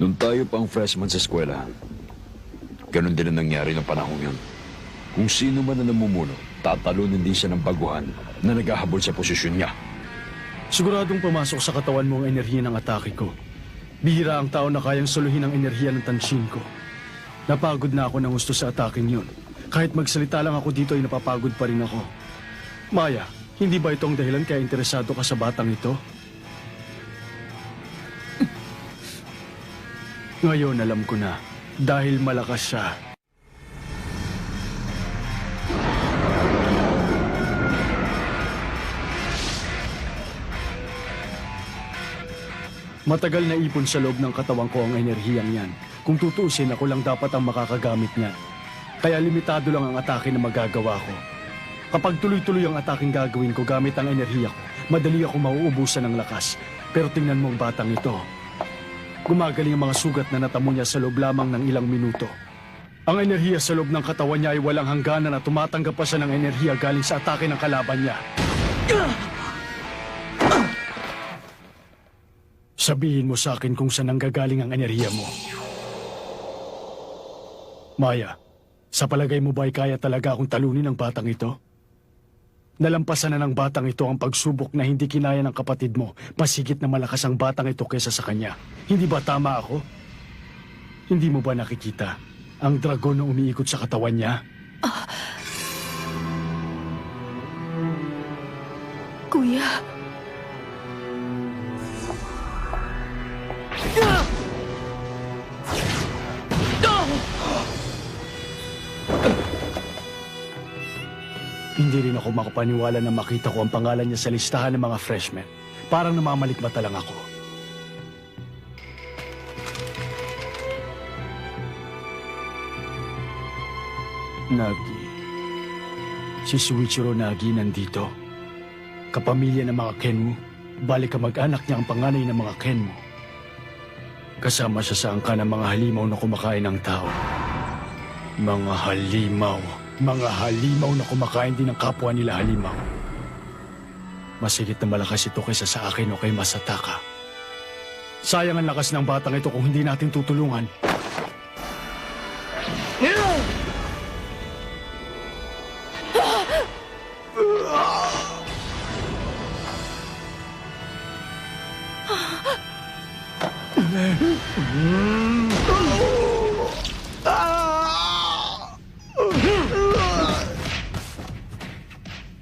Nung tayo pang freshman sa eskwela, ganun din ang nangyari ng panahon yun. Kung sino man na namumuno, tatalunin din siya ng baguhan na naghahabol sa posisyon niya. Siguradong pumasok sa katawan mo ang enerhiya ng atake ko. Bihira ang tao na kayang suluhin ang enerhiya ng tanshin ko. Napagod na ako ng gusto sa ataking yun. Kahit magsalita lang ako dito ay napapagod pa rin ako. Maya, hindi ba ito ang dahilan kaya interesado ka sa batang ito? Ngayon alam ko na, dahil malakas siya. Matagal na ipon sa loob ng katawan ko ang enerhiyang yan. Kung tutuusin, ako lang dapat ang makakagamit niya. Kaya limitado lang ang atake na magagawa ko. Kapag tuloy-tuloy ang ataking gagawin ko gamit ang enerhiya ko, madali ako mauubusan ng lakas. Pero tingnan mo ang batang ito. Gumagaling ang mga sugat na natamo niya sa loob lamang ng ilang minuto. Ang enerhiya sa loob ng katawan niya ay walang hangganan at tumatanggap pa siya ng enerhiya galing sa atake ng kalaban niya. Sabihin mo sa akin kung saan nanggagaling ang enerhiya mo. Maya, sa palagay mo ba ay kaya talaga akong talunin ng batang ito? Nalampasan na ng batang ito ang pagsubok na hindi kinaya ng kapatid mo. Pasigit na malakas ang batang ito kaysa sa kanya. Hindi ba tama ako? Hindi mo ba nakikita ang dragon na umiikot sa katawan niya? Kuya. Hindi rin ako makapaniwala na makita ko ang pangalan niya sa listahan ng mga freshmen. Parang namamalikmata lang ako. Nagi. Si Suichiro Nagi nandito. Kapamilya ng mga Kenmu. Balik kamag-anak niya ang panganay ng mga Kenmu. Kasama siya sa angka ng mga halimaw na kumakain ng tao. Mga halimaw. Mga halimaw na kumakain din ng kapwa nila halimaw. Masigit na malakas ito kaysa sa akin o kay Masataka. Sayang ang lakas ng batang ito kung hindi natin tutulungan.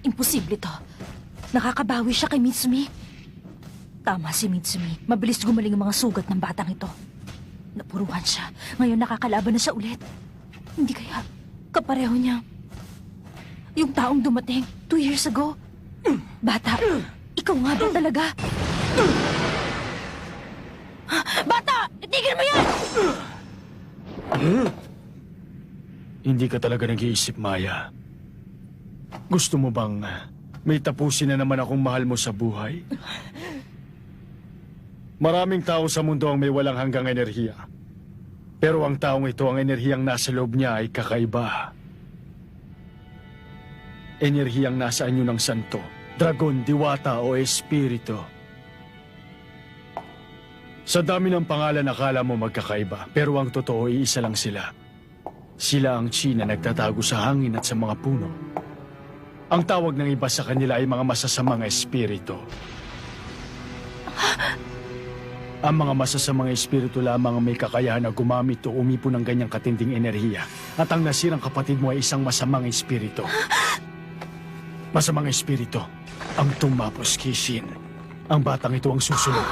Imposible to. Nakakabawi siya kay Mitsumi. Tama si Mitsumi. Mabilis gumaling ang mga sugat ng batang ito. Napuruhan siya. Ngayon nakakalaban na siya ulit. Hindi kaya kapareho niya yung taong dumating 2 years ago. Bata, ikaw nga ba talaga? Bata! Itigil mo yan! Hindi ka talaga nag-iisip, Maya. Gusto mo bang may tapusin na naman akong mahal mo sa buhay? Maraming tao sa mundo ang may walang hanggang enerhiya. Pero ang taong ito, ang enerhiyang nasa loob niya ay kakaiba. Enerhiyang nasa anyo ng santo, dragon, diwata o espiritu. Sa dami ng pangalan, akala mo magkakaiba, pero ang totoo ay isa lang sila. Sila ang chi na nagtatago sa hangin at sa mga puno. Ang tawag ng iba sa kanila ay mga masasamang espiritu. Ang mga masasamang espiritu lamang ang may kakayahan na gumamit o umipon ng ganyang katinding enerhiya. At ang nasirang kapatid mo ay isang masamang espiritu. Masamang espiritu ang tumapos kay Shin. Ang batang ito ang susunod.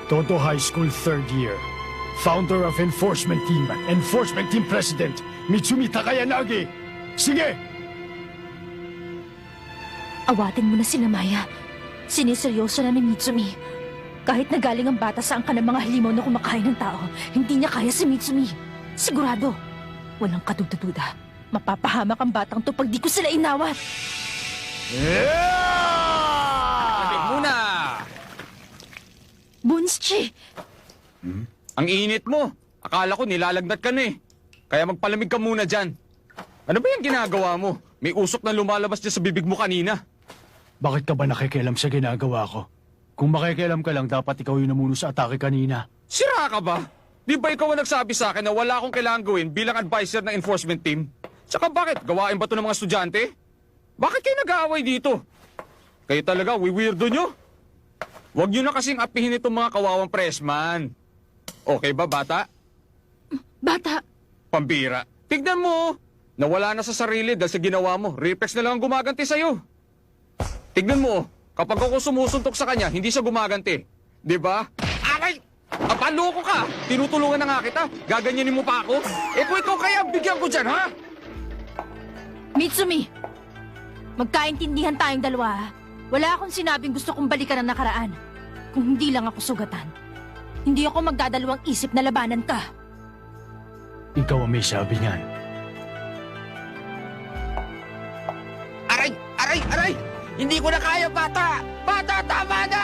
Todo High School 3rd year. Founder of Enforcement Team President, Mitsumi Takayanagi. Sige! Awatin mo na sila, Maya. Siniseryoso na ni Mitsumi. Kahit nagaling ang bata sa angka ng mga halimaw na kumakain ng tao, hindi niya kaya si Mitsumi. Sigurado. Walang kaduda-duda. Mapapahamak ang batang to pag di ko sila inawat. Lamig muna! Bunschi! Ang init mo. Akala ko nilalagnat ka na eh. Kaya magpalamig ka muna dyan. Ano ba yung ginagawa mo? May usok na lumalabas dyan sa bibig mo kanina. Bakit ka ba nakikialam sa ginagawa ko? Kung makikialam ka lang, dapat ikaw yung namuno sa atake kanina. Sira ka ba? Di ba ikaw ang nagsabi sa akin na wala akong kailangan gawin bilang advisor ng enforcement team? Tsaka bakit? Gawain ba to ng mga estudyante? Bakit kayo nag-aaway dito? Kayo talaga, weirdo nyo. Huwag nyo na kasing apihin itong mga kawawang pressman. Okay ba, bata? Bata, Pambira. Tignan mo, nawala na sa sarili dahil sa ginawa mo. Reflex na lang ang gumaganti sa'yo. Tignan mo, kapag ako sumusuntok sa kanya, hindi siya gumaganti. Di ba? Aray! Apaloko ka! Tinutulungan na nga kita. Gaganyanin mo pa ako? Eh kung ikaw kaya, bigyan ko dyan, ha? Mitsumi! Magkaintindihan tayong dalawa, ha? Wala akong sinabing gusto kong balikan ang nakaraan. Kung hindi lang ako sugatan. Hindi ako magdadalawang isip na labanan ka. Ikaw ang may sabi niyan. Aray! Aray! Aray! Hindi ko na kaya, bata! Bata, tama na!